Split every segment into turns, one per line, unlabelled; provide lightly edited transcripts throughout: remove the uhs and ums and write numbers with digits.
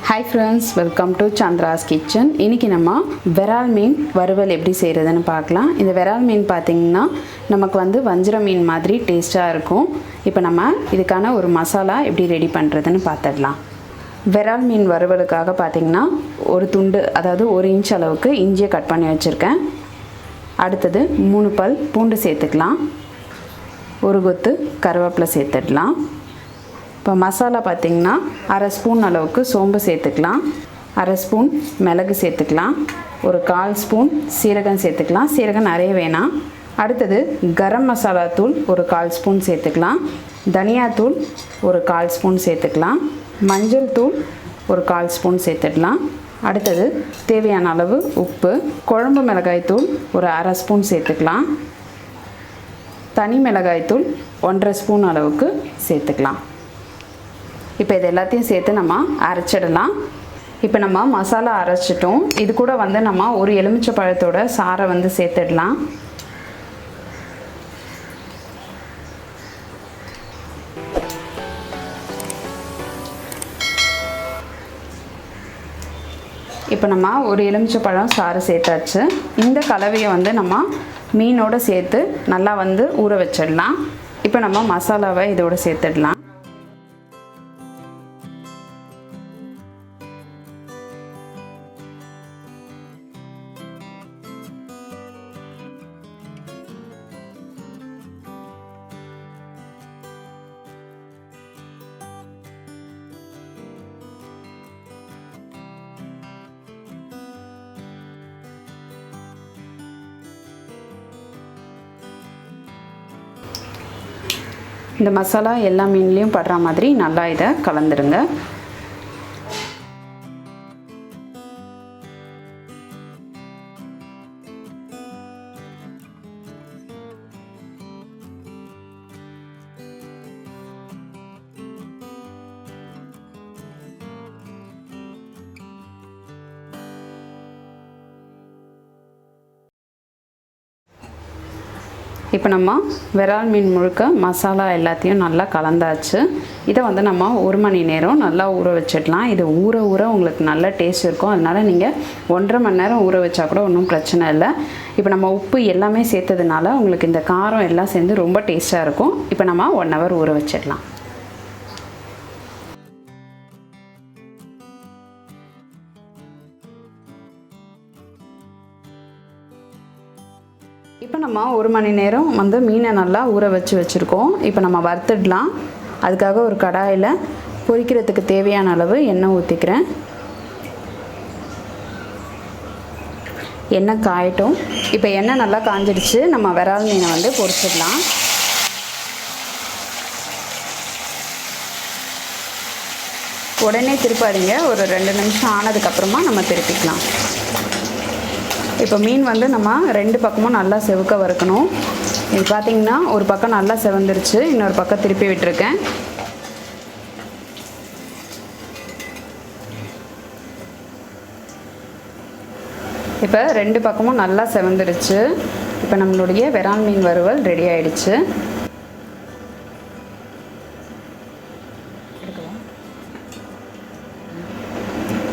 Hi friends, welcome to Chandra's Kitchen. இன்னைக்கு நம்ம விரால் மீன் வறுவல் எப்படி செய்யறதுன்னு பார்க்கலாம். இந்த விரால் மீன் பாத்தீங்கன்னா நமக்கு வந்து வஞ்சர மீன் மாதிரி டேஸ்டா இருக்கும். இப்போ நம்ம இதுக்கான ஒரு மசாலா எப்படி ரெடி பண்றதுன்னு பார்த்திடலாம். விரால் மீன் வறுவலுக்காக பாத்தீங்கன்னா ஒரு துண்டு அதாவது 1 இன்ச் அளவுக்கு இஞ்சியை கட் பண்ணி வச்சிருக்கேன். அடுத்து 3 பல் பூண்டு சேர்த்துக்கலாம். ஒரு கொத்து கருவேப்பிலை சேர்த்துடலாம். இப்போ மசாலா பார்த்திங்கன்னா அரை ஸ்பூன் அளவுக்கு சோம்பு சேர்த்துக்கலாம், அரை ஸ்பூன் மிளகு சேர்த்துக்கலாம், ஒரு 1/4 ஸ்பூன் சீரகம் சேர்த்துக்கலாம். சீரகம் நிறைய வேணாம். அடுத்தது கரம் மசாலா தூள் ஒரு 1/4 ஸ்பூன் சேர்த்துக்கலாம், தனியாத்தூள் ஒரு 1/4 ஸ்பூன் சேர்த்துக்கலாம், மஞ்சள் தூள் ஒரு 1/4 ஸ்பூன் சேர்த்துடலாம். அடுத்தது தேவையான அளவு உப்பு, குழம்பு மிளகாய் தூள் ஒரு அரை ஸ்பூன் சேர்த்துக்கலாம், தனி மிளகாய் தூள் 1/2 ஸ்பூன் அளவுக்கு சேர்த்துக்கலாம். இப்போ இது எல்லாத்தையும் சேர்த்து நம்ம அரைச்சிடலாம். இப்போ நம்ம மசாலா அரைச்சிட்டோம். இது கூட வந்து நம்ம ஒரு எலுமிச்சை பழத்தோட சாறை வந்து சேர்த்துடலாம். இப்போ நம்ம ஒரு எலுமிச்சை பழம் சாறு சேர்த்தாச்சு. இந்த கலவையை வந்து நம்ம மீனோட சேர்த்து நல்லா வந்து ஊற வச்சிடலாம். இப்போ நம்ம மசாலாவை இதோட சேர்த்துடலாம். இந்த மசாலா எல்லா மீன்லேயும் படுற மாதிரி நல்லா இதை கலந்துடுங்க. இப்போ நம்ம விரால் மீன் முழுக்க மசாலா எல்லாத்தையும் நல்லா கலந்தாச்சு. இதை வந்து நம்ம 1 மணி நேரம் நல்லா ஊற வச்சிடலாம். இது ஊற உங்களுக்கு நல்ல டேஸ்ட் இருக்கும். அதனால் நீங்கள் 1.5 மணி நேரம் ஊற வச்சா கூட ஒன்றும் பிரச்சனை இல்லை. இப்போ நம்ம உப்பு எல்லாமே சேர்த்ததுனால உங்களுக்கு இந்த காரம் எல்லாம் சேர்ந்து ரொம்ப டேஸ்ட்டாக இருக்கும். இப்போ நம்ம 1 ஹவர் ஊற வச்சிடலாம். இப்போ நம்ம 1 மணி நேரம் வந்து மீனை நல்லா ஊற வச்சுருக்கோம். இப்போ நம்ம வறுத்துடலாம். அதுக்காக ஒரு கடாயில் பொரிக்கிறதுக்கு தேவையான அளவு எண்ணெய் ஊற்றிக்கிறேன். எண்ணெய் காயட்டும். இப்போ எண்ணெய் நல்லா காஞ்சிடுச்சு. நம்ம விரால் மீனை வந்து பொரிச்சிடலாம். உடனே திருப்பாதீங்க. ஒரு 2 நிமிஷம் ஆனதுக்கப்புறமா நம்ம திருப்பிக்கலாம். இப்போ மீன் வந்து நம்ம 2 பக்கமும் நல்லா செவக்க வறுக்கணும். இது பார்த்திங்கன்னா ஒரு பக்கம் நல்லா செவந்துருச்சு, இன்னொரு பக்கம் திருப்பி விட்டுருக்கேன். இப்போ 2 பக்கமும் நல்லா செவந்துருச்சு. இப்போ நம்மளுடைய விரால் மீன் வறுவல் ரெடி ஆயிடுச்சு.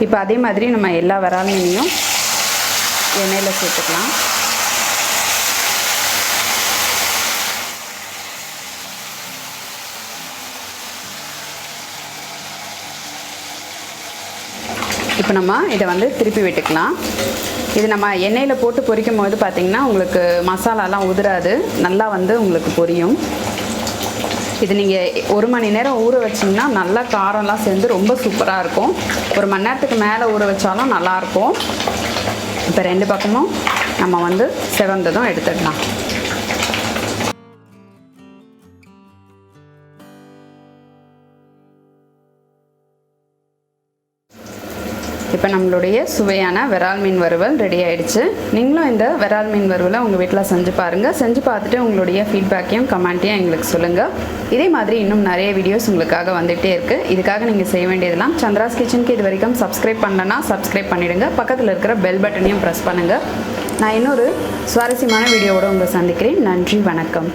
இப்போ அதே மாதிரி நம்ம எல்லா விரால் மீனையும் எண்ணெயில் சேர்த்துக்கலாம். இப்போ நம்ம இதை வந்து திருப்பி விட்டுக்கலாம். இது நம்ம எண்ணெயில் போட்டு பொரிக்கும் போது பார்த்திங்கன்னா உங்களுக்கு மசாலாலாம் உதிராது, நல்லா வந்து உங்களுக்கு பொரியும். இது நீங்கள் 1 மணி நேரம் ஊற வச்சிங்கன்னா நல்லா காரம்லாம் சேர்ந்து ரொம்ப சூப்பராக இருக்கும். 1 மணி நேரத்துக்கு மேலே ஊற வச்சாலும் நல்லாயிருக்கும். இப்போ 2 பக்கமும் நம்ம வந்து செவந்ததும் எடுத்துடலாம். இப்போ நம்மளுடைய சுவையான விரால் மீன் வறுவல் ரெடி ஆயிடுச்சு. நீங்களும் இந்த விரால் மீன் வறுவலை உங்கள் வீட்டில் செஞ்சு பாருங்கள். செஞ்சு பார்த்துட்டு உங்களுடைய ஃபீட்பேக்கையும் கமெண்ட்டையும் எங்களுக்கு சொல்லுங்கள். இதே மாதிரி இன்னும் நிறைய வீடியோஸ் உங்களுக்காக வந்துகிட்டே இருக்குது. இதுக்காக நீங்கள் செய்ய வேண்டியதெல்லாம் சந்திராஸ் கிச்சனுக்கு இது வரைக்கும் சப்ஸ்கிரைப் பண்ணலன்னா சப்ஸ்கிரைப் பண்ணிவிடுங்க. பக்கத்தில் இருக்கிற பெல் பட்டனையும் ப்ரெஸ் பண்ணுங்கள். நான் இன்னொரு சுவாரஸ்யமான வீடியோவோடு உங்களை சந்திக்கிறேன். நன்றி, வணக்கம்.